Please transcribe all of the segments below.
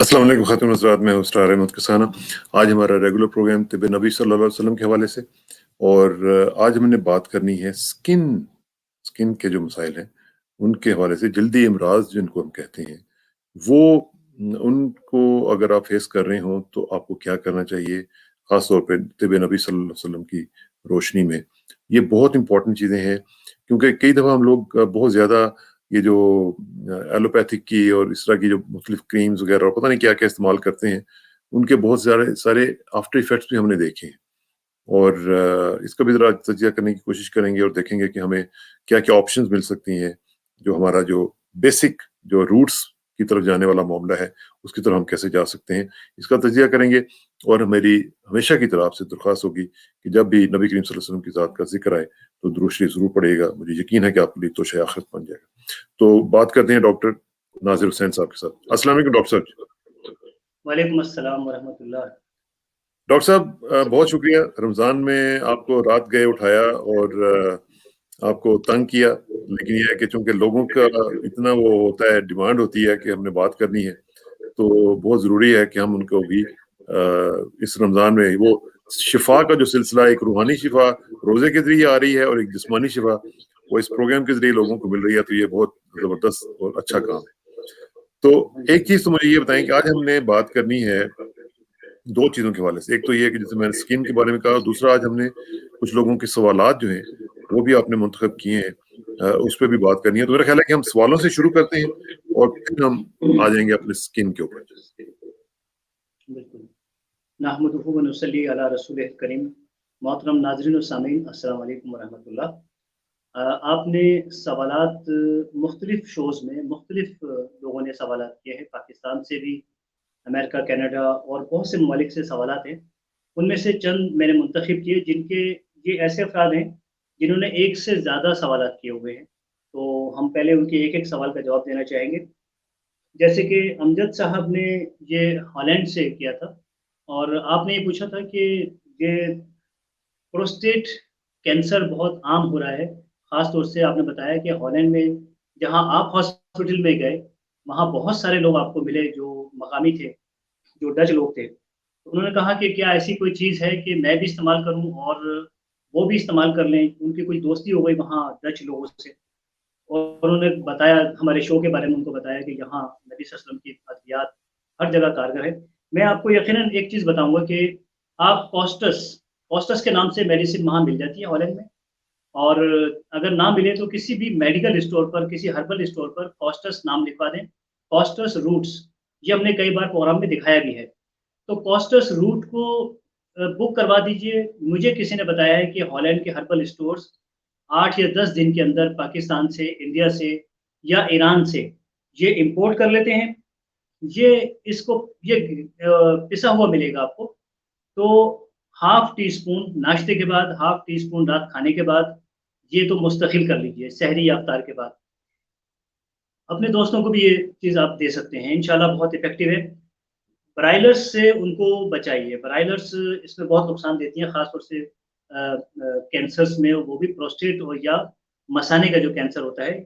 अस्सलाम वालेकुम ख़ातिन हज़रात, मैं उस्ताद अहमद कसाना। आज हमारा रेगुलर प्रोग्राम तिब्बे नबी सल्लल्लाहु अलैहि वसल्लम के हवाले से और आज हमने बात करनी है स्किन स्किन के जो मसाइल हैं उनके हवाले से। जल्दी अमराज जिनको हम कहते हैं वो उनको अगर आप फेस कर रहे हो तो आपको क्या करना चाहिए, ख़ास तौर पे तिब्बे नबी सल्लल्लाहु अलैहि वसल्लम की रोशनी में। ये बहुत इंपॉर्टेंट चीज़ें हैं क्योंकि कई दफ़ा हम लोग बहुत ज़्यादा ये जो एलोपैथिक की और इस तरह की जो मुख्तलिफ क्रीम्स वगैरह और पता नहीं क्या-क्या इस्तेमाल करते हैं, उनके बहुत सारे सारे आफ्टर इफ़ेक्ट्स भी हमने देखे हैं। और इसका भी ज़रा तजिया करने की कोशिश करेंगे और देखेंगे कि हमें क्या-क्या ऑप्शंस मिल सकती हैं, जो हमारा जो बेसिक जो रूट्स की तरफ जाने वाला मामला है, उसकी तरफ हम कैसे जा सकते हैं, इसका तजिया करेंगे। और मेरी हमेशा की तरह आपसे दरख्वास्त होगी कि जब भी नबी करीम सल्लल्लाहु अलैहि वसल्लम की ज़ात का ज़िक्र आए, तो दुरूद शरीफ ज़रूर पढ़िएगा। मुझे यकीन है कि आपके लिए तोशे आखिरत बन जाएगा। तो बात करते हैं डॉक्टर नाज़िर हुसैन साहब के साथ। अस्सलाम वालेकुम डॉक्टर साहब। वालेकुम अस्सलाम वरहमतुल्लाह। डॉक्टर साहब बहुत शुक्रिया, रमज़ान में आपको रात गए उठाया और आपको तंग किया। लेकिन ये है कि चूँकि लोगों का इतना वो होता है, डिमांड होती है कि हमने बात करनी है, तो बहुत ज़रूरी है कि हम उनको भी इस रमज़ान में वो शिफ़ा का जो सिलसिला, एक रूहानी शिफ़ा रोज़े के ज़रिए आ रही है और एक जिस्मानी शिफ़ा वो इस प्रोग्राम के ज़रिए लोगों को मिल रही है, तो ये बहुत ज़बरदस्त और अच्छा काम है। तो एक चीज़ तो मुझे ये बताएँ कि आज हमने बात करनी है 2 चीज़ों के हवाले से। एक तो ये है कि जैसे मैंने स्किन के बारे में कहा, दूसरा आज हमने कुछ लोगों के सवालात जो हैं, वो भी आपने मुंतखब किए हैं, उस पे भी बात करनी है। तो मेरा ख़्याल है कि हम सवालों से शुरू करते हैं और फिर हम आ जाएँगे अपने स्किन के ऊपर। बिल्कुल। नहमदुहु व नुसल्ली अला रसूलिल करीम। मोहतरम नाज़रीन व सामीन, अस्सलाम वालेकुम व रहमतुल्लाह। आपने सवालात मुख्तलिफ़ शोज़ में मुख्तलिफ़ लोगों ने सवालात किए हैं, पाकिस्तान से भी, अमेरिका, कनाडा और बहुत से ममालिक से सवालात हैं। उनमें से चंद मैंने मुंतखब किए जिनके ये ऐसे अफ़राद हैं, जिन्होंने एक से ज़्यादा सवालात किए हुए हैं। तो हम पहले उनके एक-एक सवाल का जवाब देना चाहेंगे। जैसे कि अमजद साहब ने ये हॉलैंड से किया था और आपने ये पूछा था कि ये प्रोस्टेट कैंसर बहुत आम हो रहा है। ख़ास तौर से आपने बताया कि हॉलैंड में जहाँ आप हॉस्पिटल में गए, वहाँ बहुत सारे लोग आपको मिले जो मकामी थे, जो डच लोग थे। तो उन्होंने कहा कि क्या ऐसी कोई चीज़ है कि मैं भी इस्तेमाल करूँ और वो भी इस्तेमाल कर लें? उनकी कोई दोस्ती हो गई वहाँ डच लोगों से। और उन्होंने बताया हमारे शो के बारे में उनको बताया कि यहाँ नबी सल्लल्लाहु अलैहि वसल्लम की अद्वियात हर जगह कारगर है। मैं आपको यकीनन एक चीज़ बताऊँगा कि आप कॉस्टस कॉस्टस के नाम से मेडिसिन वहाँ मिल जाती है हॉलैंड में और अगर ना मिले तो किसी भी मेडिकल स्टोर पर, किसी हर्बल स्टोर पर कॉस्टस नाम लिखवा दें, कॉस्टस रूट्स। ये हमने कई बार प्रोग्राम में दिखाया भी है। तो कॉस्टस रूट को बुक करवा दीजिए। मुझे किसी ने बताया है कि हॉलैंड के हर्बल स्टोर्स 8 या 10 दिन के अंदर पाकिस्तान से, इंडिया से या ईरान से ये इम्पोर्ट कर लेते हैं। ये इसको ये पिसा हुआ मिलेगा आपको। तो हाफ़ टी स्पून नाश्ते के बाद, हाफ़ टी स्पून रात खाने के बाद, ये तो मुस्तकिल कर लीजिए सहरी या इफ्तार के बाद। अपने दोस्तों को भी ये चीज़ आप दे सकते हैं, इंशाल्लाह बहुत इफ़ेक्टिव है। ब्राइलर्स से उनको बचाइए, ब्राइलर्स इसमें बहुत नुकसान देती हैं, ख़ास तौर से कैंसर्स में, वो भी प्रोस्टेट और या मसाने का जो कैंसर होता है,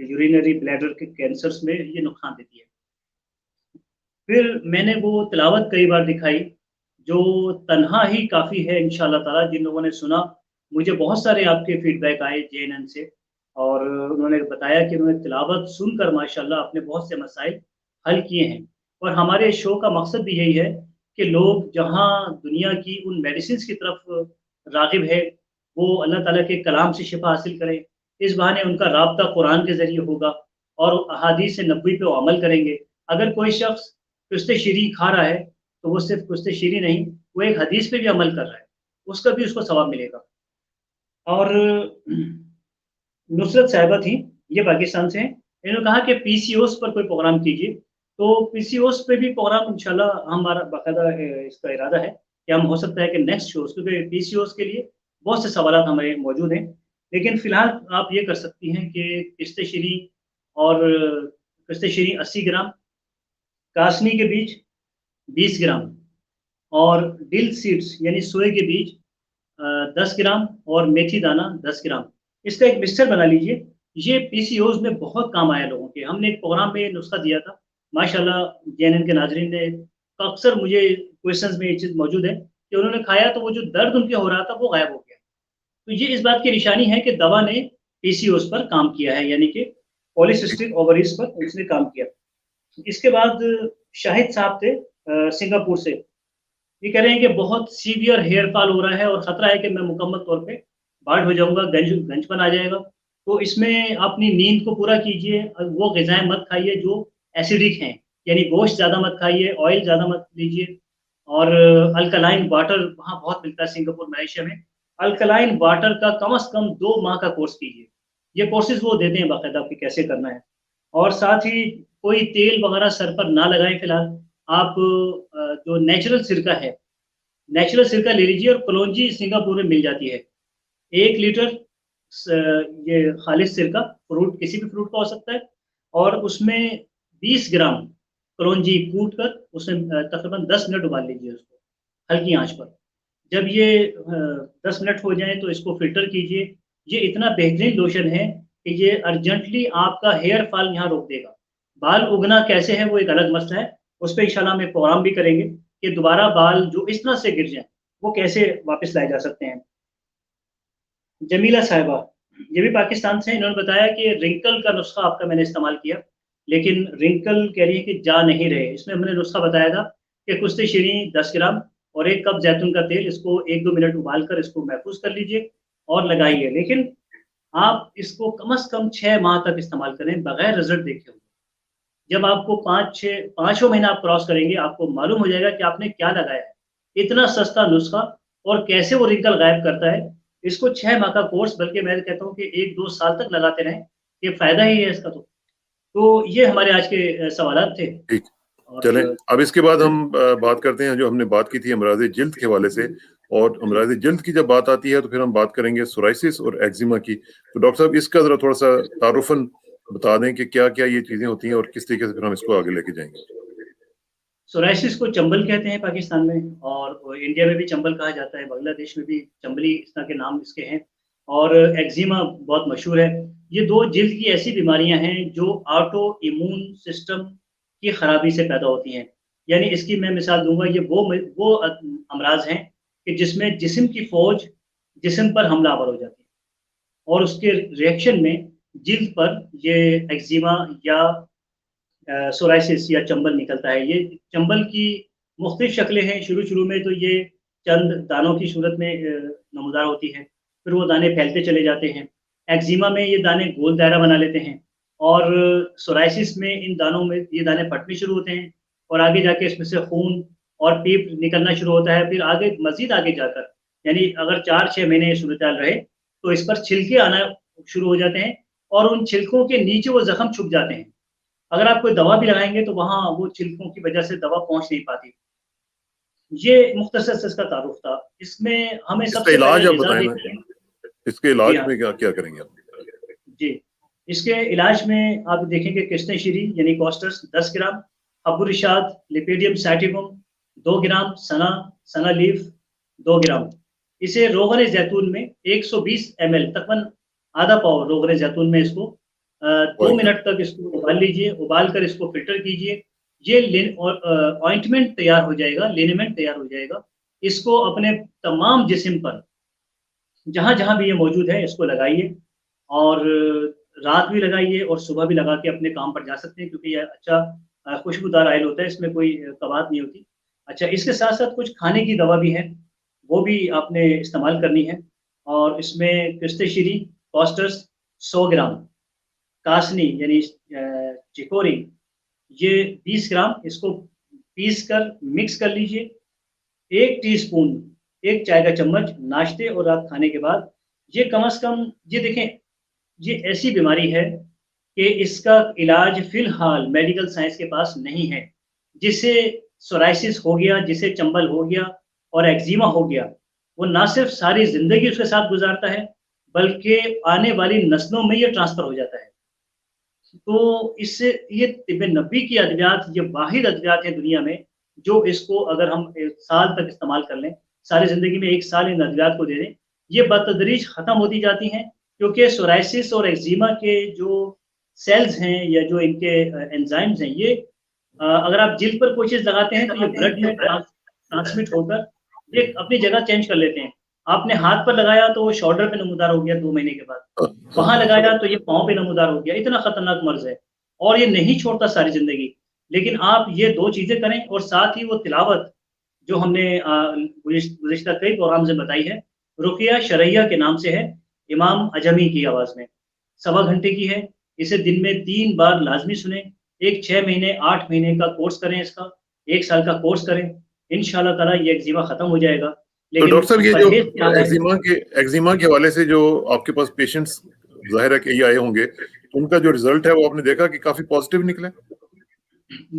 यूरिनरी ब्लैडर के कैंसर्स में ये नुकसान देती है। फिर मैंने वो तिलावत कई बार दिखाई, जो तन्हा ही काफ़ी है इंशाअल्लाह ताला। जिन लोगों ने सुना, मुझे बहुत सारे आपके फीडबैक आए जेएनएन से और उन्होंने बताया कि उन्होंने तिलावत सुनकर माशाअल्लाह अपने बहुत से मसाइल हल किए हैं। और हमारे शो का मकसद भी यही है कि लोग जहाँ दुनिया की उन मेडिसिन्स की तरफ राग़िब है, वो अल्लाह ताला के कलाम से शिफ़ा हासिल करें। इस बहाने उनका राब्ता कुरान के ज़रिए होगा और अहादीस नबवी पे वो अमल करेंगे। अगर कोई शख़्स कुश्ते शीरी खा रहा है, तो वो सिर्फ़ कुश्ते शीरी नहीं, वो एक हदीस पे भी अमल कर रहा है, उसका भी उसको सवाब मिलेगा। और नुसरत साहिबा थी, ये पाकिस्तान से हैं। इन्होंने कहा कि पीसीओएस पर कोई प्रोग्राम कीजिए, तो पीसीओएस पे भी प्रोग्राम इंशाल्लाह हमारा बाकायदा इसका इरादा है कि हम हो सकता है कि नेक्स्ट शोज़, क्योंकि पीसीओएस के लिए बहुत से सवालात हमारे मौजूद हैं। लेकिन फ़िलहाल आप ये कर सकती हैं कि पिस्ते शीरी और पिस्ते शीरी 80 ग्राम, कासनी के बीज 20 ग्राम और डिल सीड्स यानी सोए के बीज 10 ग्राम और मेथी दाना 10 ग्राम। इसका एक मिक्सचर बना लीजिए। ये पीसीओएस में बहुत काम आया लोगों के। हमने एक प्रोग्राम में ये नुस्खा दिया था। माशाल्लाह जेएनएन के नाज़रीन ने अक्सर मुझे क्वेश्चंस में ये चीज़ मौजूद है कि उन्होंने खाया तो वो जो दर्द उनके हो रहा था वो गायब हो गया। तो ये इस बात की निशानी है कि दवा ने पीसीओएस पर काम किया है, यानी कि ठीक। पॉलीसिस्टिक ओवरीज़ पर उसने काम किया। इसके बाद शाहिद साहब थे सिंगापुर से। ये कह रहे हैं कि बहुत सीवियर हेयर फॉल हो रहा है और खतरा है कि मैं मुकम्मल तौर पे बाल्ड हो जाऊँगा, गंजपन आ जाएगा। तो इसमें अपनी नींद को पूरा कीजिए, वो ग़िज़ाएँ मत खाइए जो एसिडिक हैं, यानी गोश्त ज़्यादा मत खाइए, ऑयल ज़्यादा मत लीजिए और अल्कलाइन वाटर वहाँ बहुत मिलता है सिंगापुर, मलेशिया में। अल्कलाइन वाटर का कम से कम 2 माह का कोर्स कीजिए। ये कोर्सेज़ वो देते हैं बाकायदा कि कैसे करना है। और साथ ही कोई तेल वगैरह सर पर ना लगाएँ फिलहाल। आप जो नेचुरल सिरका है, नेचुरल सिरका ले लीजिए और कलौंजी सिंगापुर में मिल जाती है। 1 लीटर स ये खालिस सिरका, फ्रूट किसी भी फ्रूट का हो सकता है और उसमें 20 ग्राम कलौंजी कूट कर उसमें तकरीबन 10 मिनट उबाल लीजिए उसको, हल्की आँच पर। जब ये 10 मिनट हो जाएँ तो इसको फ़िल्टर कीजिए। ये इतना बेहतरीन लोशन है कि ये अर्जेंटली आपका हेयर फॉल यहाँ रोक देगा। बाल उगना कैसे है वो एक अलग मसला है, उस पे इंशाल्लाह हम एक प्रोग्राम भी करेंगे कि दोबारा बाल जो इस तरह से गिर जाएँ, वो कैसे वापस लाए जा सकते हैं। जमीला साहिबा, ये भी पाकिस्तान से हैं, इन्होंने बताया कि रिंकल का नुस्ख़ा आपका मैंने इस्तेमाल किया, लेकिन रिंकल कह रही है कि जा नहीं रहे। इसमें हमने नुस्ख़ा बताया था कि कुश्ती शीरीं 10 ग्राम और 1 कप ज़ैतून का तेल, इसको 1-2 मिनट उबाल कर इसको महफ़ूज़ कर लीजिए और लगाइए। लेकिन आप इसको कम से कम 6 माह तक इस्तेमाल करें, बगैर रिज़ल्ट देखे हुए। जब आपको 5-6 पाँचवें महीना आप क्रॉस करेंगे, आपको मालूम हो जाएगा कि आपने क्या लगाया है। इतना सस्ता नुस्ख़ा और कैसे वो रिंकल गायब करता है। इसको 6 माह का कोर्स, बल्कि मैं कहता हूँ कि 1-2 साल तक लगाते रहें, ये फ़ायदा ही है इसका तो। तो ये हमारे आज के सवालात थे ठीक। चलें, और अब इसके बाद हम बात करते हैं जो हमने बात की थी अमराज़ जिल्द के हवाले से और जी। अमराज़ जिल्द की जब बात आती है तो फिर हम बात करेंगे सोराइसिस और एक्जिमा की। तो डॉक्टर साहब इसका ज़रा थोड़ा-सा तारुफ़न बता दें कि क्या-क्या ये चीज़ें होती हैं और किस तरीके से फिर हम इसको आगे लेके जाएँगे? सोराइसिस को चंबल कहते हैं पाकिस्तान में और इंडिया में भी चंबल कहा जाता है, बांग्लादेश में भी चंबली इस तरह के नाम इसके हैं और एक्जिमा बहुत मशहूर है। ये 2 जिल्द की ऐसी बीमारियाँ हैं जो ऑटो इम्यून सिस्टम की खराबी से पैदा होती हैं। यानी इसकी मैं मिसाल दूँगा, ये वो अमराज़ हैं कि जिसमें जिस्म की फ़ौज जिस्म पर हमलावर हो जाती है और उसके रिएक्शन में जिल्द पर ये एक्जिमा या सोराइसिस या चंबल निकलता है। ये चंबल की मुख्तलिफ शक्लें हैं। शुरू-शुरू में तो ये चंद दानों की सूरत में नमूदार होती है, फिर वो दाने फैलते चले जाते हैं। एक्जिमा में ये दाने गोल दायरा बना लेते हैं और सोराइसिस में इन दानों में ये दाने फटने शुरू होते हैं और आगे जाके इसमें से खून और पीप निकलना शुरू होता है। फिर आगे मज़ीद आगे जाकर, यानी अगर 4-6 महीने ये सूरत-हाल रहे, तो इस पर छिलके आना शुरू हो जाते हैं और उन छिलकों के नीचे वो ज़ख्म छुप जाते हैं। अगर आप कोई दवा भी लगाएँगे तो वहाँ वो छिलकों की वजह से दवा पहुँच नहीं पाती। ये मुख्तसर से इसका तारुफ था। इसमें हमें इसका सबसे पहले इलाज आप ग़िज़ा बताएँ ना? देखनी है। इसके जी इलाज हाँ, में क्या-क्या करेंगे आप? जी। इसके इलाज में आप देखेंगे कृष्णशीरी यानी कॉस्टर्स 10 ग्राम, अबू रिशाद, लिपिडियम सैटिवम 2 ग्राम, सना लीफ 2 ग्राम। इसे रोग़न ज़ैतून में 120 एमएल तकरीबन आधा पाव रोग़न ज़ैतून में इसको 2 बॉयल मिनट करके। तक इसको उबाल लीजिए, उबाल कर इसको फ़िल्टर कीजिए। ये ऑइंटमेंट तैयार हो जाएगा, लिनेमेंट तैयार हो जाएगा। इसको अपने तमाम जिस्म पर जहाँ-जहाँ भी ये मौजूद है इसको लगाइए और रात भी लगाइए और सुबह भी लगा के अपने काम पर जा सकते हैं, क्योंकि ये अच्छा खुशबूदार ऑयल होता है, इसमें कोई कबात नहीं होती। अच्छा, इसके साथ-साथ कुछ खाने की दवा भी है, वो भी आपने इस्तेमाल करनी है और इसमें कृष्णशीरी, कॉस्टर्स 100 ग्राम, कासनी यानी चिकोरी ये 20 ग्राम, इसको पीस कर मिक्स कर लीजिए। 1 टीस्पून, 1 चाय का चम्मच नाश्ते और रात खाने के बाद। ये कम से कम ये देखें, ये ऐसी बीमारी है कि इसका इलाज फ़िलहाल मेडिकल साइंस के पास नहीं है। जिसे सोराइसिस हो गया, जिसे चंबल हो गया और एक्जिमा हो गया, वो ना सिर्फ़ सारी ज़िंदगी उसके साथ गुज़ारता है, बल्कि आने वाली नस्लों में ये ट्रांसफ़र हो जाता है। तो इससे ये तिब्ब नबी की अद्वियात, ये वाहिद अद्वियात है दुनिया में, जो इसको अगर हम 1 साल तक इस्तेमाल कर लें, सारी ज़िंदगी में 1 साल इन अद्वियात को दे दें, ये बतदरीज ख़त्म होती जाती हैं, क्योंकि सोराइसिस और एक्जिमा के जो सेल्स हैं या जो इनके एंजाइम्स हैं, ये अगर आप जिल्द पर कोई चीज़ लगाते हैं तो ये ब्लड में ट्रांसमिट होकर ये अपनी जगह चेंज कर लेते हैं। आपने हाथ पर लगाया तो वो शोल्डर पे नमूदार हो गया 2 महीने के बाद। हाँ, हाँ, वहाँ हाँ, लगाया तो ये पाँव पे नमूदार हो गया। इतना खतरनाक मर्ज़ है और ये नहीं छोड़ता सारी ज़िंदगी। लेकिन आप ये 2 चीज़ें करें और साथ ही वो तिलावत जो हमने गुज़िश्ता कई प्रोग्राम में बताई है, रुक़िया शरइया के नाम से है, इमाम अजमी की आवाज़ में। सवा घंटे की है, इसे दिन में 3 बार लाज़मी सुनें। एक 6 महीने, 8 महीने का कोर्स करें इसका, 1 साल का कोर्स करें। इंशाअल्लाह ताला ये एक्ज़िमा ख़त्म हो जाएगा। तो लेकिन डॉक्टर साहब ये जो परहेज़ क्या है? एक्जिमा के हवाले से जो आपके पास पेशेंट्स ज़ाहिर है कि ये आए होंगे, तो उनका जो रिज़ल्ट है वो आपने देखा कि काफ़ी पॉज़िटिव निकले?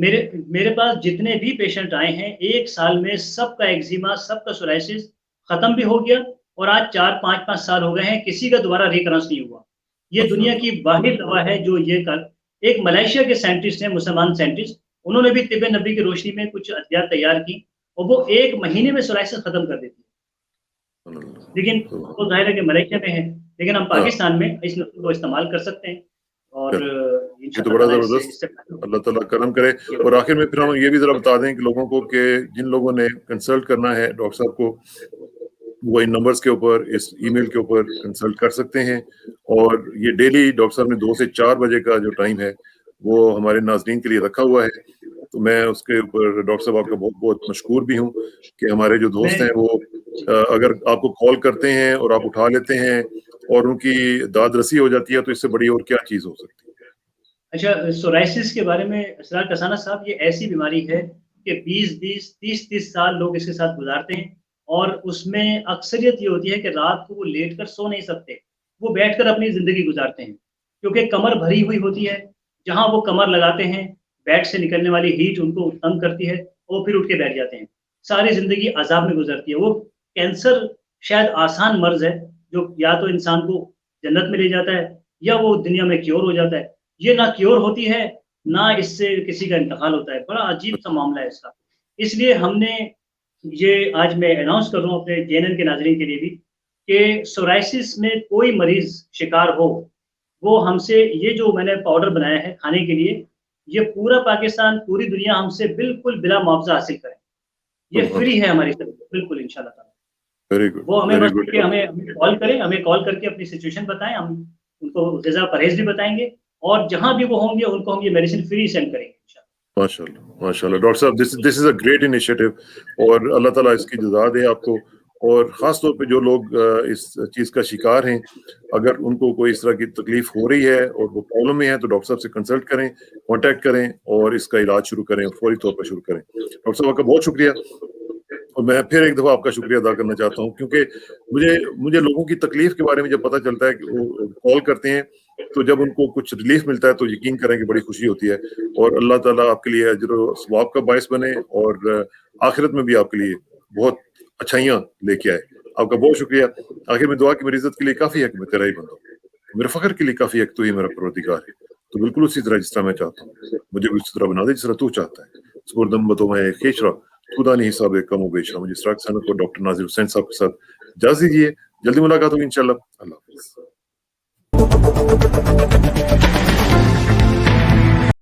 मेरे मेरे पास जितने भी पेशेंट आए हैं, 1 साल में सबका एक्ज़िमा, सबका सोरायसिस ख़त्म भी हो गया और आज 4, 5-5 साल हो गए हैं, किसी का दोबारा रिकरेंस नहीं हुआ। ये दुनिया की वाहिद दवा है जो ये कर एक मलेशिया के साइंटिस्ट हैं, मुसलमान साइंटिस्ट, उन्होंने भी तिब्बे नबी की रोशनी में कुछ अद्वियात तैयार की और वो 1 महीने में सोरायसिस ख़त्म कर देती है। लेकिन वो ज़ाहिर है कि मलेशिया में है, लेकिन हम हाँ, पाकिस्तान में इस नुस्खे को इस्तेमाल कर सकते हैं और ये तो इंशाअल्लाह बड़ा ताला ज़बरदस्त, इससे अल्लाह ताला करम करे। और आखिर में फिर हम ये भी ज़रा बता दें कि लोगों को कि जिन लोगों ने कंसल्ट करना है डॉक्टर साहब को, वो इन नंबर्स के ऊपर, इस ईमेल के ऊपर कंसल्ट कर सकते हैं। और ये डेली डॉक्टर साहब ने 2 से 4 बजे का जो टाइम है, वो हमारे नाज़रीन के लिए रखा हुआ है। तो मैं उसके ऊपर डॉक्टर साहब आपका बहुत-बहुत मशकूर भी हूँ कि हमारे जो दोस्त हैं वो अगर आपको कॉल करते हैं और आप उठा लेते हैं और उनकी दाद रसी हो जाती है, तो इससे बड़ी और क्या चीज़ हो सकती है? अच्छा, सोरायसिस के बारे में असरार कसाना साहब, ये ऐसी बीमारी है कि 20-20, 30-30 साल लोग इसके साथ गुज़ारते हैं और उसमें अक्सरियत ये होती है कि रात को वो लेटकर सो नहीं सकते, वो बैठकर अपनी ज़िंदगी गुज़ारते हैं। क्योंकि कमर भरी हुई होती है, जहाँ वो कमर लगाते हैं, बेड से निकलने वाली हीट उनको तंग करती है और फिर उठ के बैठ जाते हैं। सारी ज़िंदगी अज़ाब में गुज़रती है। वो कैंसर शायद आसान मर्ज़ है, जो या तो इंसान को जन्नत में ले जाता है या वो दुनिया में क्योर हो जाता है। ये ना क्योर होती है, ना इससे किसी का इंतकाल होता है। बड़ा अजीब-सा मामला है इसका। इसलिए हमने ये आज मैं अनाउंस कर रहा हूँ अपने जेएनएन के नाज़रीन के लिए भी कि सोरायसिस में कोई मरीज़ शिकार हो, वो हमसे ये जो मैंने पाउडर बनाया है खाने के लिए, ये पूरा पाकिस्तान, पूरी दुनिया हमसे बिल्कुल बिला मुआवज़ा हासिल करें। ये फ्री है हमारी तरफ से, बिल्कुल इंशाअल्लाह ताला। वेरी गुड, वो हमें वेरी बस गुड। कि हमें कॉल करें, हमें कॉल करके अपनी सिचुएशन बताएँ, हम उनको ग़िज़ा परहेज़ भी बताएँगे और जहाँ भी वो होंगे उनको हम ये मेडिसिन फ्री सेंड करेंगे इंशाअल्लाह। माशाल्लाह, माशाल्लाह। डॉक्टर साहब, this is a great initiative और अल्लाह ताला इसकी जज़ा दे आपको। और ख़ास तौर पे जो लोग इस चीज़ का शिकार हैं, अगर उनको कोई इस तरह की तकलीफ़ हो रही है और वो प्रॉब्लम में है, तो डॉक्टर साहब से कंसल्ट करें, कॉन्टैक्ट करें और इसका इलाज शुरू करें, फौरी तौर पर शुरू करें। डॉक्टर साहब आपका बहुत शुक्रिया। और मैं फिर एक दफ़ा आपका शुक्रिया अदा करना चाहता हूँ, क्योंकि मुझे मुझे लोगों की तकलीफ़ के बारे में जब पता चलता है कि वो कॉल करते हैं, तो जब उनको कुछ रिलीफ़ मिलता है तो यकीन करें कि बड़ी खुशी होती है। और अल्लाह ताला आपके लिए अजर व सवाब का बाइस बने और आखिरत में भी आपके लिए बहुत अच्छाइयाँ लेके आए। आपका बहुत शुक्रिया। आखिर में दुआ की मेरी इज़्ज़त के लिए काफ़ी है कि मैं तेरा ही बंदा हूँ। मेरे फ़ख्र के लिए काफ़ी है कि तू ही मेरा परवरदिगार है। तो बिल्कुल उसी तरह जिस तरह मैं चाहता हूँ, मुझे भी उसी तरह बना दे जिस तरह तू चाहता है। सुपुर्दम बतो मैं खेचरा, खुदा ने हिसाब कम व बेशरा। मुझे इस सनत को डॉक्टर नाज़िर हुसैन साहब के साथ इजाज़त दीजिए। जल्दी मुलाकात होगी इंशाअल्लाह। अल्लाह हाफ़िज़।